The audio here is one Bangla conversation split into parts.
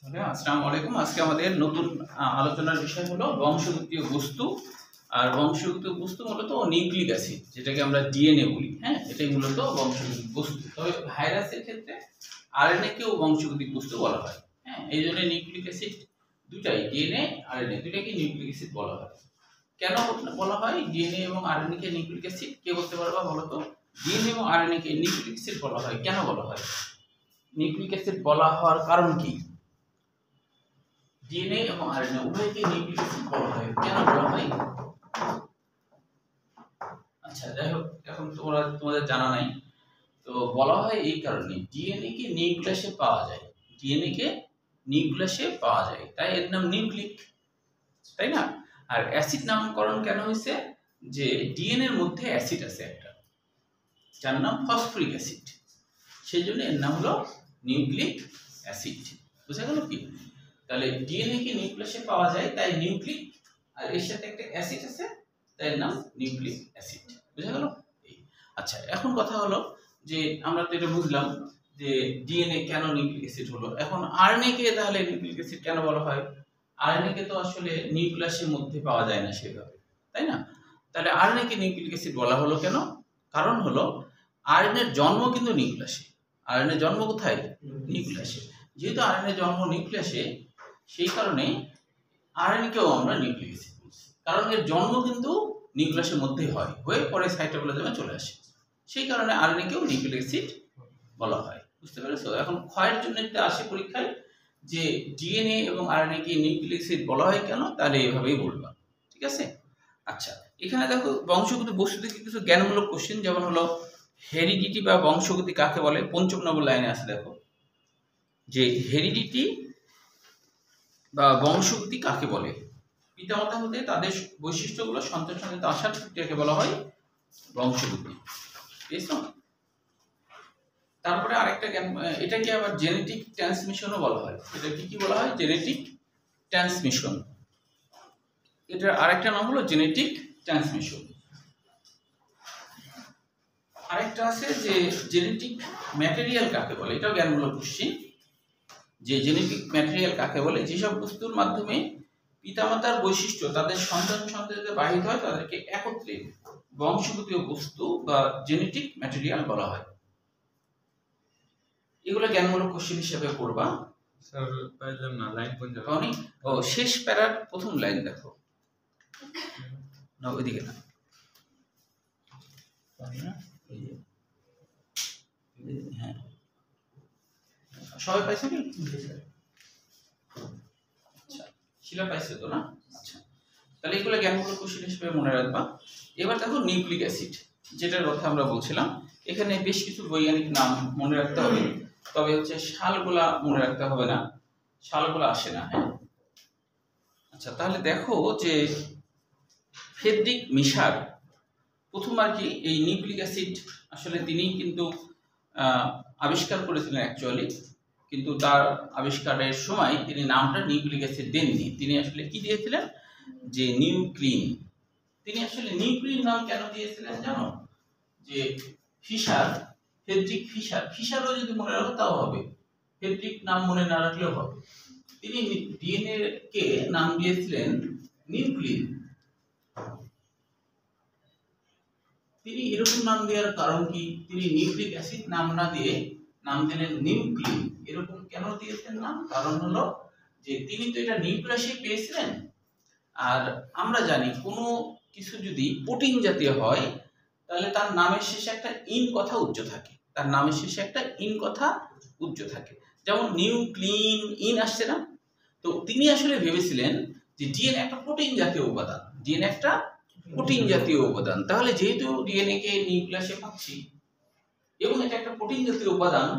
আসসালামু আলাইকুম। আজকে আমাদের নতুন আলোচনার বিষয় হলো বংশগতীয় বস্তু। আর বংশগতীয় বস্তু মূলত নিউক্লিক অ্যাসিড, যেটাকে আমরা ডিএনএ বলি। হ্যাঁ, এটাই মূলত বংশগতিক বস্তু। তবে ভাইরাসের ক্ষেত্রে আরএনএ কেও বংশগতিক বস্তু বলা হয়। হ্যাঁ, এই জন্য নিউক্লিক অ্যাসিড দুটাই, ডিএনএ আরএনএ দুটাকে নিউক্লিক অ্যাসিড বলা হয়। কেন বলা হয় ডিএনএ এবং আরএনএ কে নিউক্লিক অ্যাসিড? কে বলতে পারবা বলো তো? ডিএনএ এবং আরএনএ কে নিউক্লিক অ্যাসিড বলা হয়, কেন বলা হয়? নিউক্লিক অ্যাসিড বলা হওয়ার কারণ কি? ডিএনএ এবং আরএনএ উভয়কে নিউক্লিক অ্যাসিড বলা হয়, কেন বলা হয়? আচ্ছা, যাই হোক, এখন তোমাদের জানা নাই। তো বলা হয় এই কারণে, ডিএনএ কে নিউক্লিয়াসে পাওয়া যায়, ডিএনএ কে নিউক্লিয়াসে পাওয়া যায়, তাই এর নাম নিউক্লিক, তাই না? আর অ্যাসিড নামকরণ কেন হয়েছে? যে ডিএনএ এর মধ্যে অ্যাসিড আছে একটা, যার নাম ফসফরিক অ্যাসিড, সেই জন্য এর নাম হলো নিউক্লিক অ্যাসিড। বুঝা গেল কি? তাহলে ডিএনএ কে নিউক্লিয়াসে পাওয়া যায়, তাই নিউক্লিক, আর এর সাথে একটা অ্যাসিড আছে, তাই এর নাম নিউক্লিক অ্যাসিড। বুঝা গেল? আচ্ছা, এখন কথা হলো যে আমরা তো এটা বুঝলাম যে ডিএনএ কেন নিউক্লিক অ্যাসিড হলো। এখন আরএনএ কে তাহলে নিউক্লিক অ্যাসিড কেন বলা হয়? আরএনএ কে তো আসলে নিউক্লিয়াসের মধ্যে পাওয়া যায় না সেভাবে, তাই না? তাহলে আরএনএ কে নিউক্লিক অ্যাসিড বলা হলো কেন? কারণ হলো আরএনএ এর জন্ম কিন্তু নিউক্লিয়াসে। আরএনএ জন্ম কোথায়? নিউক্লিয়াসে। যেহেতু আরএনএ জন্ম নিউক্লিয়াসে, সেই কারণে আরএনএ কেও আমরা নিউক্লিক অ্যাসিড বলছি, কারণ এর জন্ম কিন্তু নিউক্লিয়াসের মধ্যেই হয়, হয়ে পরে সাইটোপ্লাজমে চলে আসে। সেই কারণে আরএনএ কেও নিউক্লিক অ্যাসিড বলা হয়। বুঝতে পেরেছো? এখন ক্ষয়ের জন্য একটা আসে পরীক্ষায় যে ডিএনএ এবং আরএনএ কে নিউক্লিক অ্যাসিড বলা হয় কেন, তাহলে এভাবেই বলবা, ঠিক আছে? আচ্ছা, এখানে দেখো বংশগত বস্তু থেকে কিছু জ্ঞানমূলক কোশ্চেন, যেমন হলো হেরিডিটি বা বংশগতি কাকে বলে? ৫ম নম্বর লাইনে আছে, দেখো যে হেরিডিটি বা বংশগতি কাকে বলে? পিতামাতা হতে তাদের বৈশিষ্ট্যগুলো সন্তান সন্ততিতে আসার প্রক্রিয়াকে বলা হয় বংশগতি। বুঝছো? তারপরে আরেকটা জ্ঞান, এটাকে আবার জেনেটিক ট্রান্সমিশনও বলা হয়। এটা কি বলা হয়? Genetic transmission. এটার আরেকটা নাম হলো জেনেটিক ট্রান্সমিশন। আরেকটা আছে যে জেনেটিক ম্যাটেরিয়াল কাকে বলে? এটাও জ্ঞানমূলক কোশ্চেন, যে জেনেটিক ম্যাটেরিয়াল কাকে বলে? যেসব বস্তুর মাধ্যমে পিতামাতার বৈশিষ্ট্য তাদের সন্তান সন্ততিতে বাহিত হয়, তাদেরকে একত্রে বংশগতীয় বস্তু বা জেনেটিক ম্যাটেরিয়াল বলা হয়। এগুলো জ্ঞানমূলক কোশ্চেন হিসেবে পড়বা। স্যার পাইলাম না, লাইন কোন জায়গায়? কারণ ও শেষ প্যারার প্রথম লাইন দেখো না, ওইদিকে না, হ্যাঁ, সবাই পাইছো কি? আচ্ছা, শিলা পাইছো তো না? আচ্ছা, তাহলে এগুলো জ্ঞানমূলক কোশ্চেন হিসেবে মনে রাখবা। এবার দেখো নিউক্লিক অ্যাসিড, যেটার কথা আমরা বলছিলাম, এখানে বেশ কিছু বৈজ্ঞানিক নাম মনে রাখতে হবে, তবে হচ্ছে সালগুলা মনে রাখতে হবে না, সালগুলা আসে না। হ্যাঁ, আচ্ছা, তাহলে দেখো যে ফ্রেডরিক মিশার প্রথম আর কি এই নিউক্লিক অ্যাসিড আসলে তিনি কিন্তু আবিষ্কার করেছিলেন অ্যাকচুয়ালি, কিন্তু তার আবিষ্কারের সময় তিনি নামটা নিউক্লিক অ্যাসিড দেননি। তিনি আসলে কি দিয়েছিলেন? যে নিউক্লিন। তিনি আসলে নিউক্লিন নাম কেন দিয়েছিলেন জানো? যে ফিশার, ফ্রেডরিক ফিশার, ফিশারও যদি মনে রাখো তাও হবে, ফ্রেডরিক নাম মনে না রাখলেও হবে। তিনি ডিএনএ কে নাম দিয়েছিলেন নিউক্লিন। তিনি এরকম নাম দেওয়ার কারণ কি? তিনি নিউক্লিক অ্যাসিড নাম না দিয়ে নাম দিলেন নিউক্লিন। এরকম কেন দিয়েছেন নাম? কারণ হলো যে তিনি তো এটা নিউক্লিয়াসে পেয়েছিলেন, আর আমরা জানি কোনো কিছু যদি প্রোটিন জাতীয় হয়, তাহলে তার নামের শেষে একটা ইন কথা উচ্চ থাকে, তার নামের শেষে একটা ইন কথা উচ্চ থাকে। যেমন নিউক্লিন, ইন আসছে না? তো তিনি আসলে ভেবেছিলেন যে ডিএনএ একটা প্রোটিন জাতীয় উপাদান, ডিএনএ একটা প্রোটিন জাতীয় উপাদান, তাহলে যেহেতু ডিএনএ কে নিউক্লিয়াসে পাচ্ছি এবং এটা একটা প্রোটিন জাতীয় উপাদান,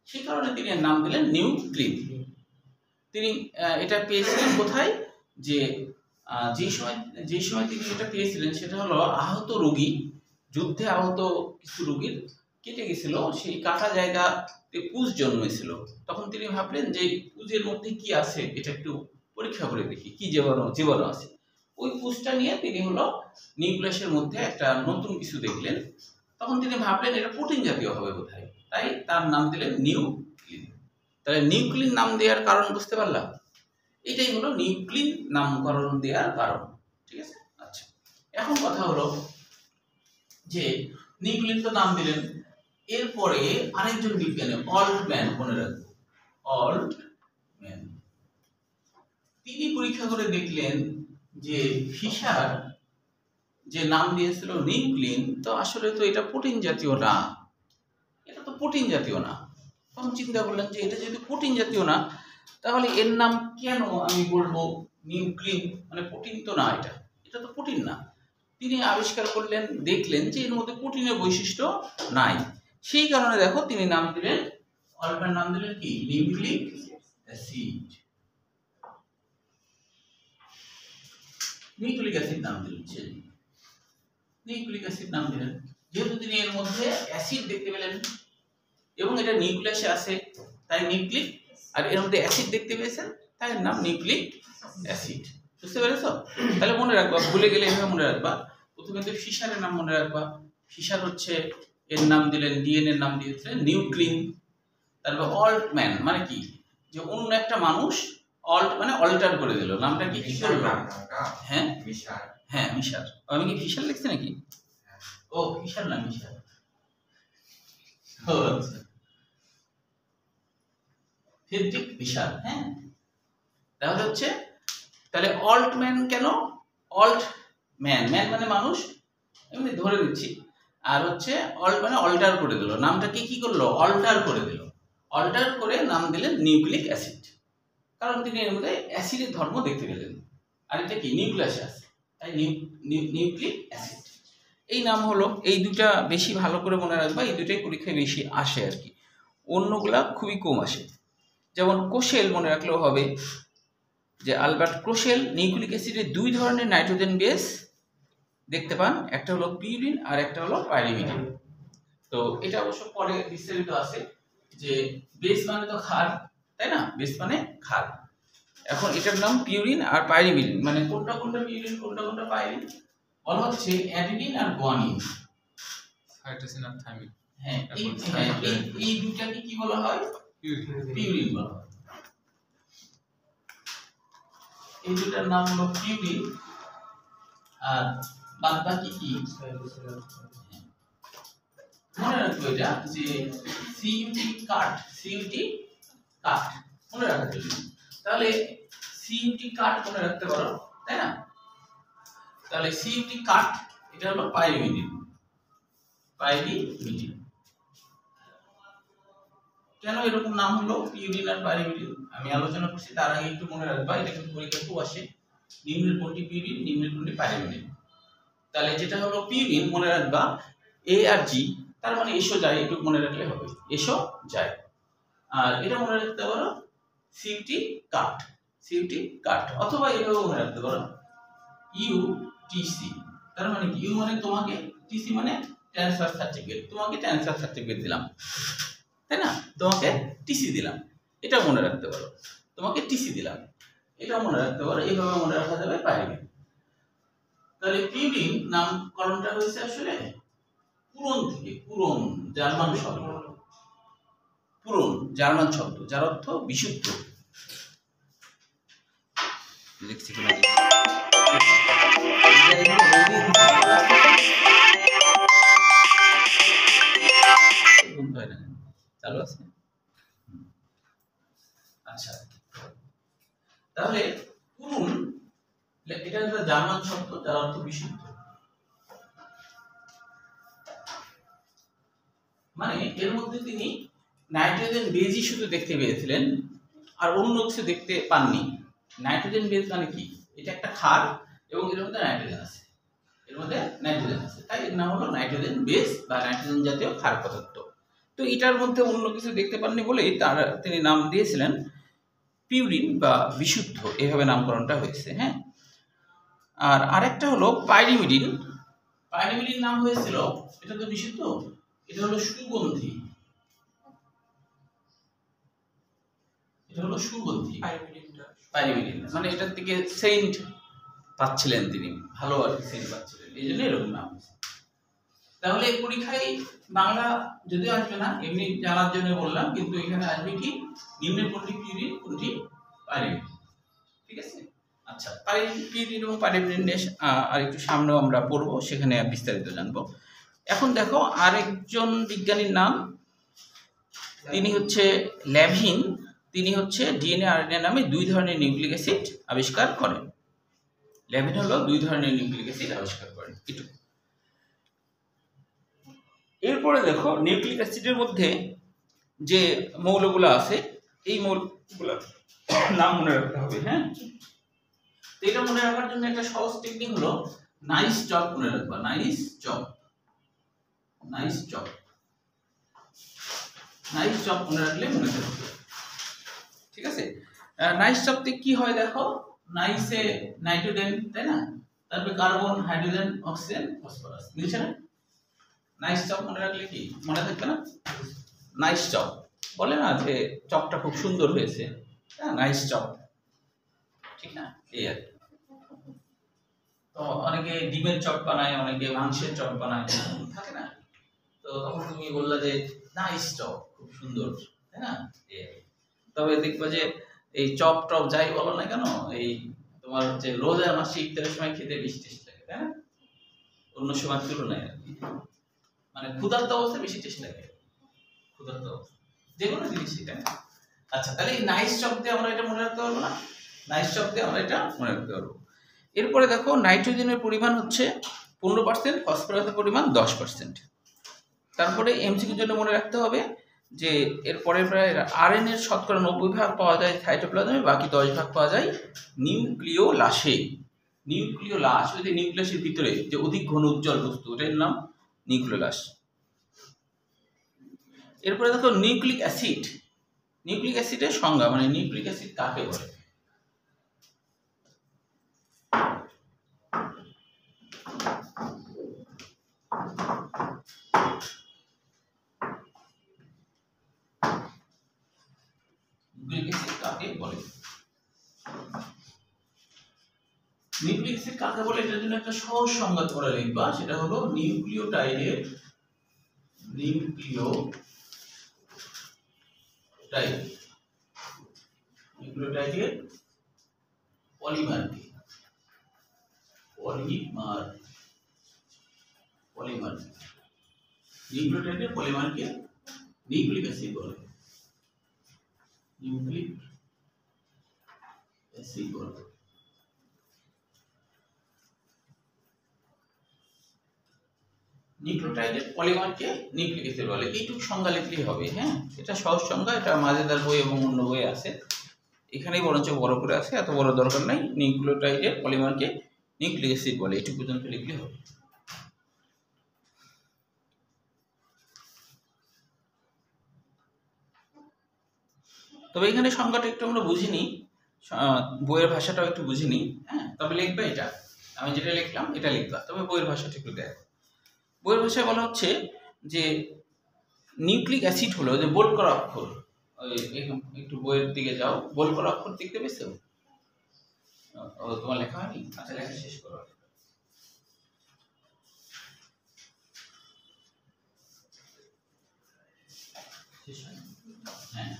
সেই কারণে তিনি এর নাম দিলেন নিউক্লিন। তিনি এটা পেয়েছিলেন কোথায়? যে যে সময় তিনি এটা পেয়েছিলেন সেটা হলো আহত রোগী, যুদ্ধে আহত কিছু রোগীর কেটে গেছিল, সেই কাটা জায়গাতে পুঁজ জন্মেছিল। তখন তিনি ভাবলেন যে পুঁজের মধ্যে কি আছে এটা একটু পরীক্ষা করে দেখি, কি জীবাণু আছে। ওই পুঁজটা নিয়ে তিনি হলো নিউক্লিয়াসের মধ্যে একটা নতুন কিছু দেখলেন, তখন তিনি ভাবলেন এটা প্রোটিন জাতীয় হবে বোধহয়, তাই তার নাম দিলেন নিউক্লিন। তাহলে নিউক্লিন নাম দেওয়ার কারণ বুঝতে পারলাম, এটাই হলো নিউক্লিন নামকরণ দেওয়ার কারণ। ঠিক আছে, আচ্ছা এখন কথা হলো যে নিউক্লিন তো নাম দিলেন, এরপরে আরেকজন বিজ্ঞানী অল্টম্যান, মনে রাখবো অল্টম্যান, তিনি পরীক্ষা করে দেখলেন যে ফিশার যে নাম দিয়েছিল নিউক্লিন, তো আসলে তো এটা প্রোটিন জাতীয় না, এটা তো প্রোটিন জাতীয় না। তখন চিন্তা করলেন যে এটা যদি প্রোটিন জাতীয় না, তাহলে এর নাম কেন আমি বলবো নিউক্লিন, মানে প্রোটিন তো না, এটা তো প্রোটিন না। তিনি আবিষ্কার করলেন, দেখলেন যে এর মধ্যে প্রোটিনের বৈশিষ্ট্য নাই, সেই কারণে দেখো তিনি নাম দিলেন, অল্পের নাম দিলেন কি, নিউক্লিক অ্যাসিড। নিউক্লিক অ্যাসিড নাম দিলেন, নিউক্লিক অ্যাসিড নাম দিলেন, যেহেতু তিনি এর মধ্যে অ্যাসিড দেখতে পেলেন এবং এটা নিউক্লিয়াসে আছে তাই নিউক্লিক, আর এর মধ্যে অ্যাসিড দেখতে পেয়েছেন তাই এর নাম নিউক্লিক অ্যাসিড। বুঝতে পেরেছো? তাহলে মনে রাখবা, ভুলে গেলে এভাবে মনে রাখবা, প্রথমে তো ফিশারের নাম মনে রাখবা, ফিশার হচ্ছে এর নাম দিলেন, ডিএনএর নাম দিয়েছিলেন নিউক্লিন। তারপর অল্টম্যান মানে কি, যে অন্য একটা মানুষ অল্ট মানে অল্টার করে দিল, নামটা কি করলো? হ্যাঁ মিশার, হ্যাঁ মিশার। আমি কি ফিশার লিখছি নাকি? ও ফিশার না মিশার, ফ্রেডরিক ফিশার। হ্যাঁ, তাহলে হচ্ছে, তাহলে অল্টম্যান কেন? অল্টম্যান, ম্যান মানে মানুষ, এমনি ধরে দিচ্ছি, আর হচ্ছে অল্ট মানে অল্টার করে দিল, নামটাকে কি করলো? অল্টার করে দিল, অল্টার করে নাম দিলেন নিউক্লিক অ্যাসিড, কারণ তিনি এর মধ্যে অ্যাসিডের ধর্ম দেখতে পেলেন, আর এটা কি নিউক্লিয়াসে আছে তাই নিউক্লিক অ্যাসিড। এই নাম হলো, এই দুটা বেশি ভালো করে মনে রাখবা, এই দুটাই পরীক্ষায় বেশি আসে আর কি, অন্যগুলা খুবই কম আসে। যেমন কোশেল মনে রাখলেও হবে, যে আলবার্ট কোশেল নিউক্লিক অ্যাসিডের দুই ধরনের নাইট্রোজেন বেস দেখতে পান, একটা হলো পিউরিন আর একটা হলো পাইরিমিডিন। তো এটা অবশ্য পরে বিস্তারিত আছে, যে বেস মানে তো ক্ষার, তাই না, বেস মানে ক্ষার। এখন এটার নাম পিউরিন আর পাইরিমিডিন, মানে কোনটা কোনটা পিউরিন কোনটা কোনটা পাইরিন, বলা হচ্ছে অ্যাডিনিন আর গুয়ানিন, সাইটোসিন আর থাইমিন। হ্যাঁ, এই দুটাকে কি বলা হয়? পিউরিন বলা হয়। এই দুটার নাম হলো পিউরিন, আর বাদ বাকি কি মনে রাখবো, এটা যে সিইউটি কাট, সিইউটি কাট মনে রাখার জন্য। তাহলে সিইউটি কাট মনে রাখতে পারো, তাই না? তাহলে সিইউটি কাট এটা হলো পাইরিমিডিন, পাইরিমিডিন। কেন এরকম নাম হলো পিউরিন আর পাইরিমিডিন আমি আলোচনা করছি, তার আগে একটু মনে রাখবা, এটা কিন্তু পরীক্ষায় খুব আসে, নিম্নের কোনটি পিউরিন নিম্নের কোনটি পাইরিমিডিন। তাহলে যেটা হলো পিউরিন মনে রাখবা এ আর জি, তার মানে এসো যায়, একটু মনে রাখলে হবে, এসো যায়। আর এটা মনে রাখতে পারো সিইউটি কাট, সিইউটি কাট, অথবা এটাও মনে রাখতে পারো ইউটিসি, তার মানে কি, ইউ মানে তোমাকে, টিসি মানে ট্রান্সফার সার্টিফিকেট, তোমাকে ট্রান্সফার সার্টিফিকেট দিলাম, তাই না, তোমাকে টিসি দিলাম, এটা মনে রাখতে পারো, তোমাকে টিসি দিলাম, এটা মনে রাখতে পারো, এইভাবে মনে রাখা যাবে পাইরিমিডিন। তাহলে পিউরিন নামকরণটা হয়েছে আসলে পুরন থেকে, পুরন জার্মান শব্দ, পুরন জার্মান শব্দ, যার অর্থ বিশুদ্ধ। লিখছি কিনা চালু আছে? আচ্ছা, তাহলে পুরন এটা একটা জার্মান শব্দ, যার অর্থ বিশুদ্ধ, মানে এর মধ্যে তিনি নাইট্রোজেন বেজই শুধু দেখতে পেয়েছিলেন, আর অন্য কিছু দেখতে পাননি। নাইট্রোজেন বেজ মানে কি, এটা একটা ক্ষার এবং এর মধ্যে নাইট্রোজেন আছে, এর মধ্যে নাইট্রোজেন আছে, তাই এর নাম হলো নাইট্রোজেন বেজ বা নাইট্রোজেন জাতীয় ক্ষার পদার্থ। তো এটার মধ্যে অন্য কিছু দেখতে পাননি বলেই তিনি নাম দিয়েছিলেন পিউরিন বা বিশুদ্ধ, এভাবে নামকরণটা হয়েছে। হ্যাঁ, আর আরেকটা হলো পাইরিমিডিন। পাইরিমিডিন নাম হয়েছিল, এটা তো বিশুদ্ধ, এটা হলো সুগন্ধি, এটা হলো সুগন্ধি, পাইরিমিডিন মানে এটার থেকে সেন্ট পাচ্ছিলেন তিনি, ভালো আর কি সেন্ট পাচ্ছিলেন, এই জন্য এরকম নাম হয়েছে। তাহলে পরীক্ষায় বাংলা যদিও আসবে না, এমনি জানার জন্য বললাম, কিন্তু এখানে আসবে কি নিম্নের কোনটি পিউরিন কোনটি পাইরিমিডিন। ঠিক আছে। আচ্ছা, পিউরিন এবং পাইরিমিডিন আর একটু সামনেও আমরা পড়বো, সেখানে বিস্তারিত জানবো। এখন দেখো আরেকজন বিজ্ঞানীর নাম, তিনি হচ্ছে ল্যাভিন। তিনি হচ্ছে ডিএনএ আরএনএ নামে দুই ধরনের নিউক্লিক অ্যাসিড আবিষ্কার করেন। ল্যাভিন হলো দুই ধরনের নিউক্লিক অ্যাসিড আবিষ্কার করেন। এরপরে দেখো নিউক্লিক অ্যাসিডের মধ্যে যে মৌলগুলো আছে, এই মৌলগুলো নাম মনে রাখতে হবে। হ্যাঁ, এটা মনে রাখার জন্য একটা সহজ টেকনিক হলো নাইস চপ মনে রাখবা। নাইস চপ মনে রাখলে মনে থাকবে। ঠিক আছে। নাইস চপতে কি হয় দেখো, নাইসে নাইট্রোজেন, তাই না, তারপরে কার্বন, হাইড্রোজেন, অক্সিজেন, ফসফরাস, বুঝছে না? নাইস চপ মনে রাখলে কি মনে থাকবে না? নাইস চপ বলে না যে চপটা খুব সুন্দর হয়েছে, নাইস চপ, ঠিক না? এই আর কি। তো অনেকে ডিমের চপ বানায়, অনেকে মাংসের চপ বানায়, থাকে না? তো তখন তুমি বললা যে নাইস চপ, খুব সুন্দর, তাই না? তবে দেখবা যে এই চপ টপ যাই বলো না কেন, এই তোমার যে রোজার মাসে ইফতারের সময় খেতে বেশি টেস্ট লাগে, তাই না? অন্য সময় তুলনায় আর কি, মানে ক্ষুধার্ত অবস্থায় বেশি টেস্ট লাগে, ক্ষুধার্ত অবস্থা যে কোনো জিনিস, সেটা। আচ্ছা, তাহলে এই নাইস চপ দিয়ে আমরা এটা মনে রাখতে পারবো না? নাইস চপ দিয়ে আমরা এটা মনে রাখতে পারবো। এরপরে দেখো নাইট্রোজেনের পরিমাণ হচ্ছে 15%, ফসফরাসের পরিমাণ 10%। তারপরে এমসিকিউর জন্য মনে রাখতে হবে যে এরপরে প্রায় আরএনএর শতকরা 90% পাওয়া যায় সাইটোপ্লাজমে, বাকি 10% পাওয়া যায় নিউক্লিওলাসে। নিউক্লিওলাস ওই যে নিউক্লিয়াসের ভিতরে যে অধিক ঘন উজ্জ্বল বস্তু, ওটার নাম নিউক্লিওলাস। এরপরে দেখো নিউক্লিক অ্যাসিড। নিউক্লিক অ্যাসিডের সংজ্ঞা, মানে নিউক্লিক অ্যাসিড কাকে বলে? নিউক্লিক অ্যাসিড কাকে বলে এটার জন্য একটা সহজ সংজ্ঞা তোমরা লিখবা, সেটা হলো নিউক্লিওটাইডের পলিমারকে নিউক্লিওটাইডের পলিমারকে নিউক্লিক অ্যাসিড বলে। নিউক্লিক অ্যাসিড বলে। নিউক্লিওটাইডের পলিমারকে নিউক্লিক অ্যাসিড বলে। এইটুকু সংজ্ঞা লিখলেই হবে। হ্যাঁ, এটা সহজ সংজ্ঞা, এটা মাঝেদার বই এবং অন্য বই আছে, এখানেই বরঞ্চ বড় করে আছে, এত বড় দরকার নাই। নিউক্লিওটাইডের পলিমারকে নিউক্লিক অ্যাসিড বলে, এইটুকু পর্যন্ত লিখলে হবে। তবে এখানে সংজ্ঞাটা একটু আমরা বুঝিনি, বইয়ের ভাষাটাও একটু বুঝিনি। হ্যাঁ, তবে লিখবে এটা, আমি যেটা লিখলাম এটা লিখবা, তবে বইয়ের ভাষাটা একটু দেখো। বইয়ের ভাষায় বলা হচ্ছে যে নিউক্লিক অ্যাসিড হলো যে বোল্ড করা অক্ষর, একটু বইয়ের দিকে যাও, বোল্ড করা অক্ষর দেখতে পেয়েছো? তোমার লেখা হয়নি? আচ্ছা, লেখা শেষ করো। হ্যাঁ,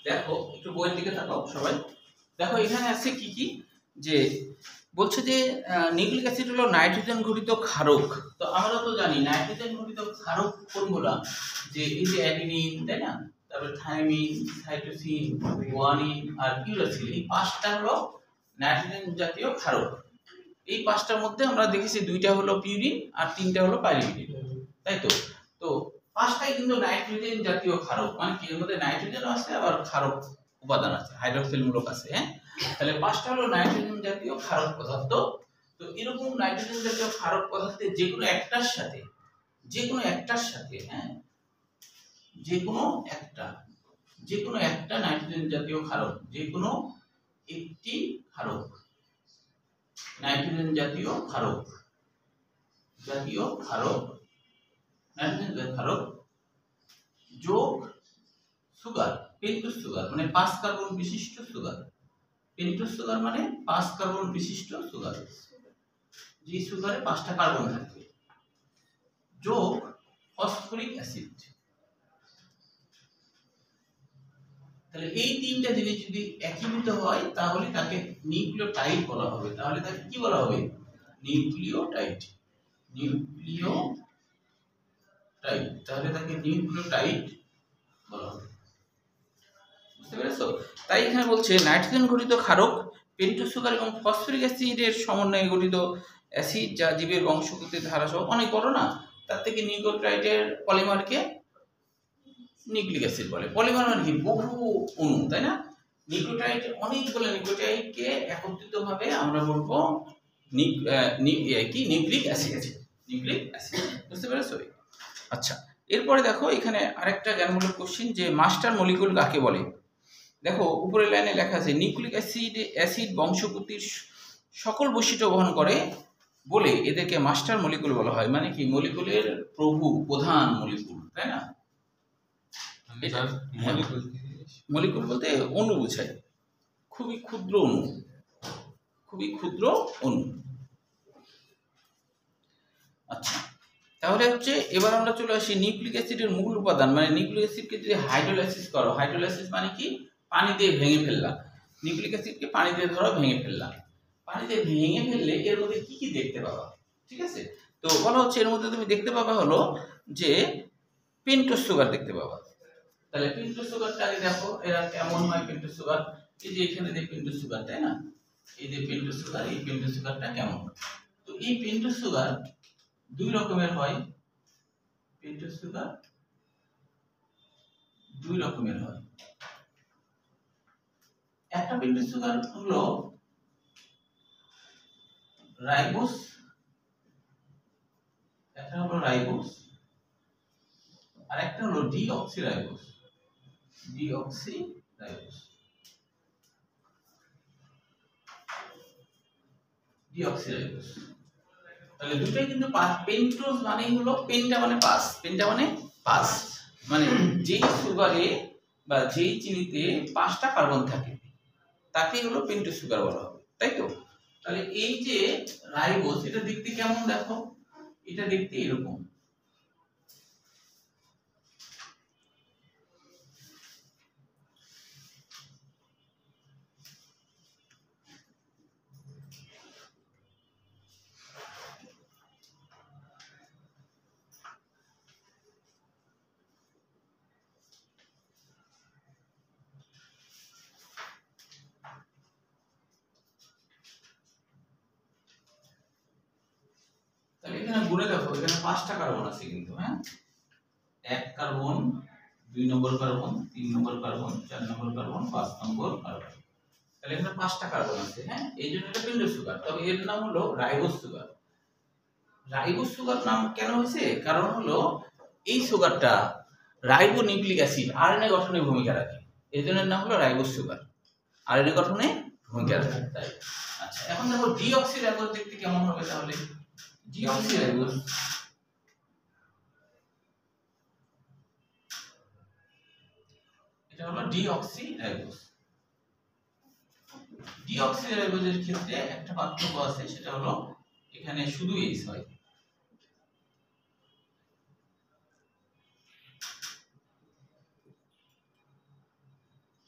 দেখো একটু বইয়ের দিকে তাকাও সবাই। দেখো এখানে আছে কি কি, যে বলছে যে নিউক্লিক অ্যাসিড হলো নাইট্রোজেন ঘটিত ক্ষারক। তো আমরা তো জানি নাইট্রোজেন ঘটিত ক্ষারক কোনগুলো, যে এই যে অ্যাডিনিন, তাই না, তারপরে থাইমিন, সাইটোসিন, গুয়ানিন আর ইউরাসিল, এই পাঁচটা হলো নাইট্রোজেন জাতীয় ক্ষারক। এই পাঁচটার মধ্যে আমরা দেখেছি দুইটা হলো পিউরিন আর তিনটা হলো পাইরিমিডিন, তাই তো? তো পাঁচটাই কিন্তু নাইট্রোজেন জাতীয় ক্ষারক, মানে কি এর মধ্যে নাইট্রোজেন আছে আবার ক্ষারক উপাদান আছে, হাইড্রোক্সিল মূলক আছে। হ্যাঁ, তাহলে পাঁচটা হলো নাইট্রোজেন জাতীয় ক্ষারক পদার্থ। তো এরকম নাইট্রোজেন জাতীয় ক্ষারক পদার্থের যে কোনো একটার সাথে হ্যাঁ, যে কোনো একটা নাইট্রোজেন জাতীয় ক্ষারক, যে কোনো একটি ক্ষারক, নাইট্রোজেন জাতীয় ক্ষারক নাইট্রোজেন জাতীয় ক্ষারক যোগ সুগার, পেন্টোজ সুগার মানে 5 কার্বন বিশিষ্ট সুগার। পেন্টোজ সুগার মানে 5 কার্বন বিশিষ্ট সুগার। যে সুগারে 5টা কার্বন থাকবে যোগ ফসফরিক অ্যাসিড। তাহলে এই তিনটা জিনিস যদি একীভূত হয় তাহলে তাকে নিউক্লিওটাইড বলা হবে। তাহলে তাকে কি বলা হবে? নিউক্লিওটাইড। নিউক্লিওটাইড, তাহলে তাকে নিউক্লিওটাইড বলা হবে। বুঝতে পেরেছো? তাই এখানে বলছে নাইট্রোজেন ঘটিত ক্ষারক, পেন্টোজ সুগার এবং ফসফরিক অ্যাসিডের সমন্বয়ে গঠিত অ্যাসিড যা জীবের বংশগতির ধারা সহ অনেক বড় না, তার থেকে নিউক্লিওটাইডের পলিমারকে নিউক্লিক অ্যাসিড বলে। পলিমার মানে কি? বহু অণু, তাই না? নিউক্লিওটাইড, অনেকগুলো নিউক্লিওটাইডকে একত্রিতভাবে আমরা বলবো নিউক্লিক অ্যাসিড। নিউক্লিক অ্যাসিড, বুঝতে পেরেছো? আচ্ছা, এরপরে দেখো এখানে আরেকটা জ্ঞানমূলক কোশ্চেন যে মাস্টার মলিকুল কাকে বলে। দেখো উপরের লাইনে লেখা আছে নিউক্লিক অ্যাসিড বংশগতির সকল বৈশিষ্ট্য বহন করে বলে এদেরকে মাস্টার মলিকুল বলা হয়। মানে কি? মলিকুলের প্রভু, প্রধান মলিকুল, তাই না? মলিকুল বলতে অণু বোঝায়, খুবই ক্ষুদ্র অণু, খুবই ক্ষুদ্র অণু। আচ্ছা, তাহলে হচ্ছে এবার আমরা চলে আসি নিউক্লিক অ্যাসিডের মূল উপাদান। মানে নিউক্লিক অ্যাসিডকে যদি হাইড্রোলাইসিস করো, হাইড্রোলাইসিস মানে কি? পানি দিয়ে ভেঙে ফেললাম। নিউক্লিক অ্যাসিডকে পানি দিয়ে ধরো ভেঙে ফেললাম। পানিতে ভেঙে ফেললে এর মধ্যে কি কি দেখতে পাবা? ঠিক আছে, তো বলা হচ্ছে এর মধ্যে তুমি দেখতে পাবা হলো যে পেন্টোজ সুগার দেখতে পাবা। তাহলে পেন্টোজ সুগারটা আগে দেখো এরা কেমন হয়। পেন্টোজ সুগার, এই যে এখানে যে পেন্টোজ সুগার, তাই না? এই যে পেন্টোজ সুগার, এই পেন্টোজ সুগারটা কেমন? তো এই পেন্টোজ সুগার দুই রকমের হয়। পেন্টোজ সুগার দুই রকমের হয়। একটা পেন্টোজ সুগার হলো রাইবোস, একটা হলো রাইবোস, আর একটা হলো ডিঅক্সিরাইবোস। Deoxyribose, deoxyribose. তাহলে দুটোই কিন্তু পেন্টোজ মানে হলো পেন্টা মানে পাঁচ, পেন্টা মানে পাঁচ, মানে যেই সুগারে বা যেই চিনিতে 5টা কার্বন থাকে তাকে হলো পেন্টোজ সুগার বলা হবে, তাই তো? তাহলে এই যে রাইবোস, এটা দেখতে কেমন দেখো? এটা দেখতে এরকম। তাহলে এখানে গুণে দেখো, এখানে 5টা কার্বন আছে কিন্তু, হ্যাঁ? 1 কার্বন, 2 নম্বর কার্বন, 3 নম্বর কার্বন, 4 নম্বর কার্বন, 5 নম্বর কার্বন। তাহলে এখানে 5টা কার্বন আছে, হ্যাঁ? এই জন্য এটা পেন্টোজ সুগার। তবে এর নাম হলো রাইবোস সুগার। রাইবোস সুগার নাম কেন হয়েছে? কারণ হলো এই সুগারটা রাইবো নিউক্লিক অ্যাসিড আরএনএ গঠনে ভূমিকা রাখে, এই জন্য নাম হলো রাইবোস সুগার, আরএনএ গঠনে ভূমিকা রাখে। তাই আচ্ছা, এখন দেখো ডিঅক্সিরাইবোস দেখতে কেমন হবে? তাহলে ডিঅক্সিরাইবোস, এটা হলো ডিঅক্সিরাইবোস। ডিঅক্সিরাইবোসের ক্ষেত্রে একটা পার্থক্য আছে, সেটা হলো এখানে শুধু এইচ হয়।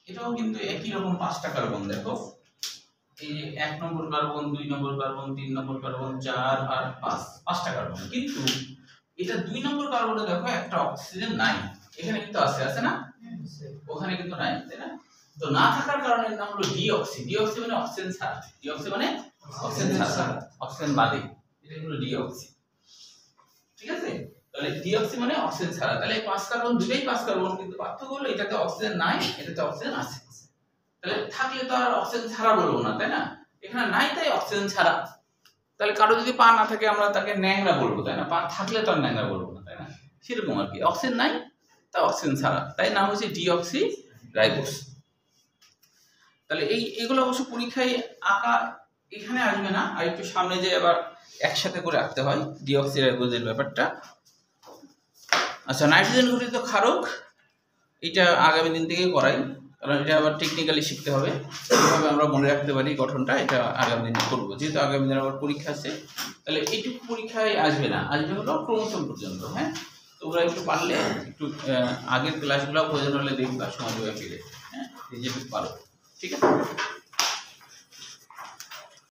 এটাও কিন্তু একই রকম 5টা কার্বন। দেখো এই যে 1 নম্বর কার্বন, 2 নম্বর কার্বন, 3 নম্বর কার্বন, 4 আর 5, 5টা কার্বন। কিন্তু এটা 2 নম্বর কার্বনে দেখো একটা অক্সিজেন নাই, এখানে কিন্তু আছে, আছে না? ওখানে কিন্তু নাই, তাই না? তো না থাকার কারণে এর নাম হলো ডিঅক্সি। ডিঅক্সি মানে অক্সিজেন ছাড়া, ডিঅক্সি মানে অক্সিজেন ছাড়া, অক্সিজেন বাদে, এটা হলো ডিঅক্সি। ঠিক আছে, তাহলে ডিঅক্সি মানে অক্সিজেন ছাড়া। তাহলে 5 কার্বন, দুটোই 5 কার্বন, কিন্তু পার্থক্য হলো এটাতে অক্সিজেন নাই, এটাতে অক্সিজেন আছে। তাহলে থাকলে তো আর অক্সিজেন ছাড়া বলবো না, তাই না? এখানে নাই তাই অক্সিজেন ছাড়া। তাহলে কারো যদি পা না থাকে আমরা তাকে ন্যাংরা বলবো, তাই না? পা থাকলে তো আর ন্যাংরা বলবো না, তাই না? সেরকম আর কি, অক্সিজেন নাই তা অক্সিজেন ছাড়া, তাই নাম হচ্ছে ডিঅক্সিরাইবোস। তাহলে এইগুলো অবশ্য পরীক্ষায় আঁকা এখানে আসবে না, আর একটু সামনে যে আবার একসাথে করে আঁকতে হয় ডিঅক্সিরাইবোসের ব্যাপারটা। আচ্ছা, নাইট্রোজেন ঘটিত ক্ষারক, এটা আগামী দিন থেকে করাই। কারণ এটা আবার টেকনিক্যালি শিখতে হবে, কীভাবে আমরা মনে রাখতে পারি গঠনটা, এটা আগামী দিনে করবো। যেহেতু আগামী দিনে আবার পরীক্ষা আছে, তাহলে এইটুকু পরীক্ষায় আসবে না, আসবে হলো ক্রোমোসোম পর্যন্ত। হ্যাঁ, তোমরা একটু পারলে একটু আগের ক্লাসগুলো প্রয়োজন হলে দেখবা সময় ফিরে, হ্যাঁ, যেটুকু পারো। ঠিক আছে।